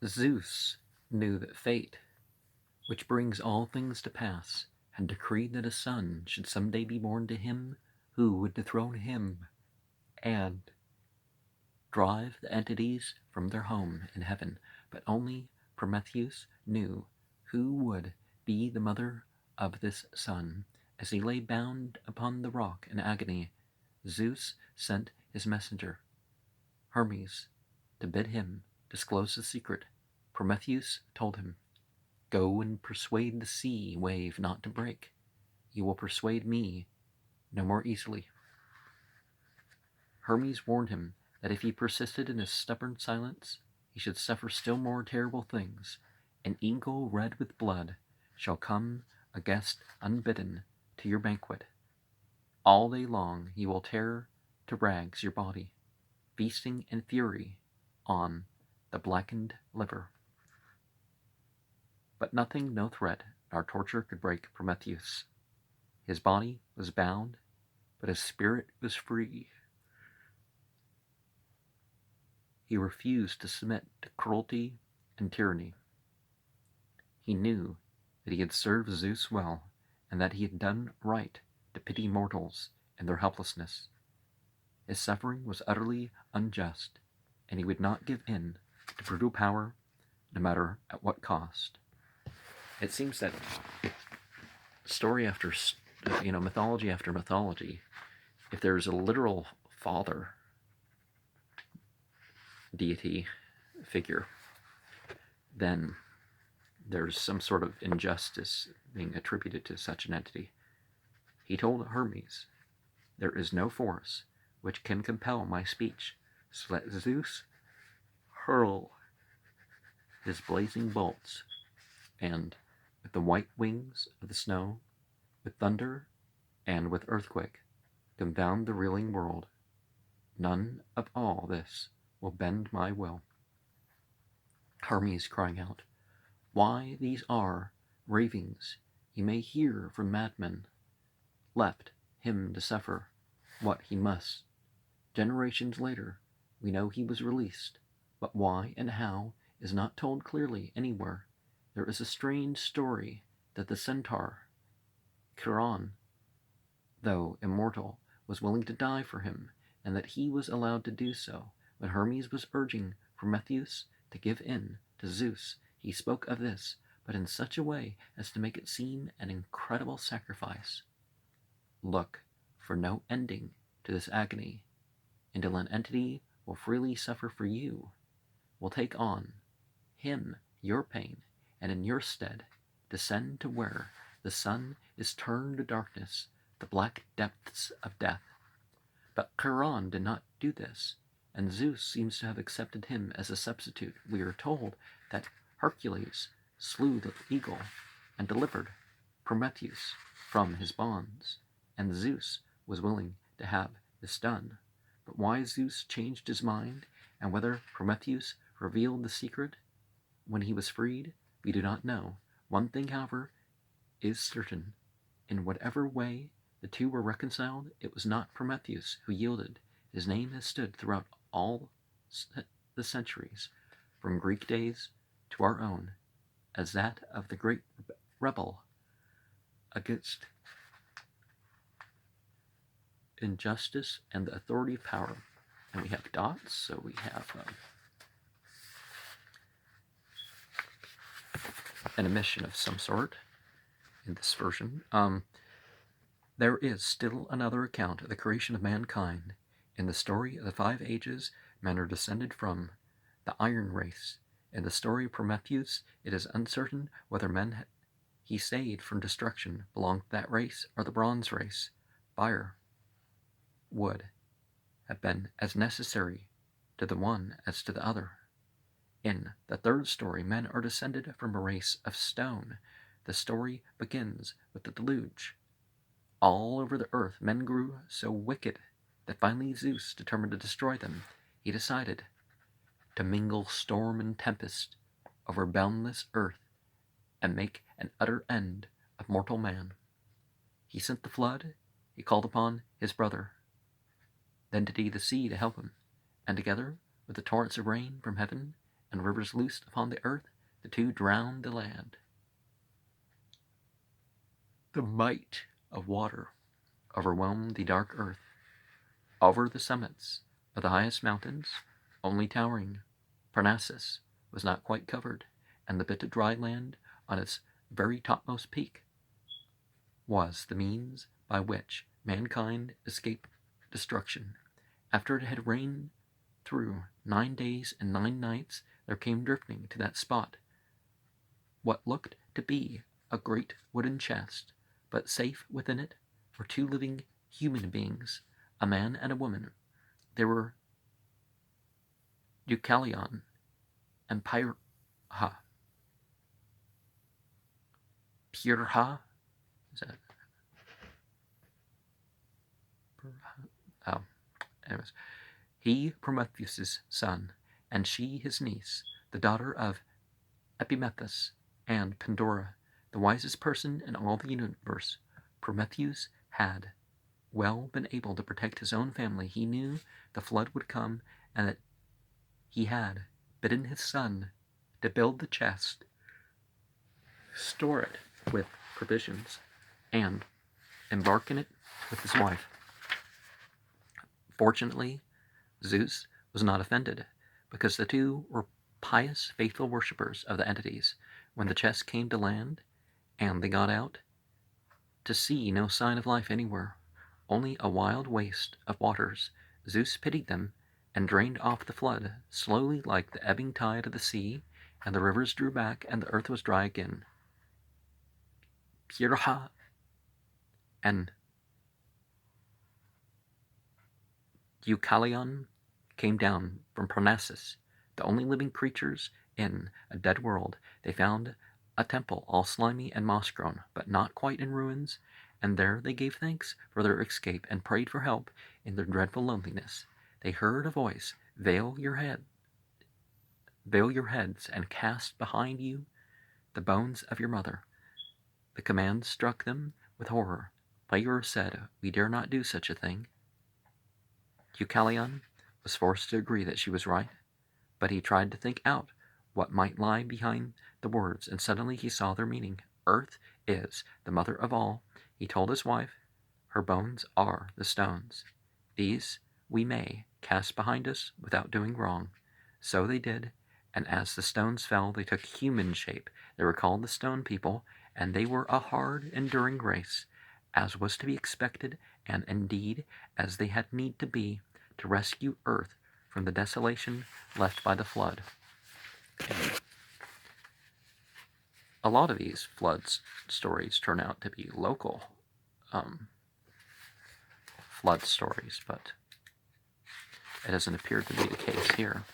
Zeus knew that fate, which brings all things to pass, had decreed that a son should some day be born to him who would dethrone him and drive the entities from their home in heaven. But only Prometheus knew who would be the mother of this son. As he lay bound upon the rock in agony, Zeus sent his messenger, Hermes, to bid him disclose the secret. Prometheus told him, "Go and persuade the sea wave not to break. You will persuade me no more easily." Hermes warned him that if he persisted in his stubborn silence, he should suffer still more terrible things. An eagle red with blood shall come a guest unbidden to your banquet. All day long he will tear to rags your body, feasting in fury on the blackened liver. But nothing, no threat, nor torture could break Prometheus. His body was bound, but his spirit was free. He refused to submit to cruelty and tyranny. He knew that he had served Zeus well, and that he had done right to pity mortals in their helplessness. His suffering was utterly unjust, and he would not give in to brutal power, no matter at what cost. It seems that story after, mythology after mythology, if there's a literal father deity figure, then there's some sort of injustice being attributed to such an entity. He told Hermes, "There is no force which can compel my speech, so let Zeus hurl his blazing bolts, and with the white wings of the snow, with thunder and with earthquake, confound the reeling world. None of all this will bend my will." Hermes crying out, "Why, these are ravings you may hear from madmen," left him to suffer what he must. Generations later, we know he was released, but why and how is not told clearly anywhere. There is a strange story that the centaur, Chiron, though immortal, was willing to die for him, and that he was allowed to do so. When Hermes was urging Prometheus to give in to Zeus, he spoke of this, but in such a way as to make it seem an incredible sacrifice. Look for no ending to this agony, until an entity will freely suffer for you, will take on him your pain, and in your stead descend to where the sun is turned to darkness, the black depths of death. But Chiron did not do this, and Zeus seems to have accepted him as a substitute. We are told that Hercules slew the eagle and delivered Prometheus from his bonds, and Zeus was willing to have this done. But why Zeus changed his mind, and whether Prometheus revealed the secret when he was freed, we do not know. One thing, however, is certain. In whatever way the two were reconciled, it was not Prometheus who yielded. His name has stood throughout all the centuries, from Greek days to our own, as that of the great rebel against injustice and the authority of power. And we have dots, so we have an emission of some sort in this version. There is still another account of the creation of mankind. In the story of the 5 ages, men are descended from the iron race. In the story of Prometheus, it is uncertain whether men he saved from destruction belonged to that race or the bronze race. Fire would have been as necessary to the one as to the other. In the 3rd story, men are descended from a race of stone. The story begins with the deluge. All over the earth, men grew so wicked that finally Zeus determined to destroy them. He decided to mingle storm and tempest over boundless earth and make an utter end of mortal man. He sent the flood. He called upon his brother, the entity the sea, to help him, and together with the torrents of rain from heaven and rivers loosed upon the earth, the two drowned the land. The might of water overwhelmed the dark earth. Over the summits of the highest mountains, only towering Parnassus was not quite covered, and the bit of dry land on its very topmost peak was the means by which mankind escaped destruction. After it had rained through 9 days and 9 nights, there came drifting to that spot what looked to be a great wooden chest, but safe within it were 2 living human beings, a man and a woman. They were Deucalion and Pirha. Is that? Oh, anyways. He, Prometheus' son, and she, his niece, the daughter of Epimethus and Pandora, the wisest person in all the universe. Prometheus had well been able to protect his own family. He knew the flood would come, and that he had bidden his son to build the chest, store it with provisions, and embark in it with his wife. Fortunately, Zeus was not offended, because the two were pious, faithful worshippers of the entities. When the chest came to land, and they got out, to see no sign of life anywhere, only a wild waste of waters, Zeus pitied them and drained off the flood, slowly like the ebbing tide of the sea, and the rivers drew back, and the earth was dry again. Pirha and Deucalion came down from Parnassus, the only living creatures in a dead world. They found a temple all slimy and moss-grown, but not quite in ruins, and there they gave thanks for their escape and prayed for help in their dreadful loneliness. They heard a voice, veil your heads, and cast behind you the bones of your mother. The command struck them with horror. Pyra said, we dare not do such a thing. Deucalion was forced to agree that she was right, but he tried to think out what might lie behind the words, and suddenly he saw their meaning. Earth is the mother of all, he told his wife. Her bones are the stones. These we may cast behind us without doing wrong. So they did, and as the stones fell, they took human shape. They were called the Stone People, and they were a hard, enduring race, as was to be expected, and indeed as they had need to be, to rescue Earth from the desolation left by the flood. And a lot of these flood stories turn out to be local flood stories, but it doesn't appear to be the case here.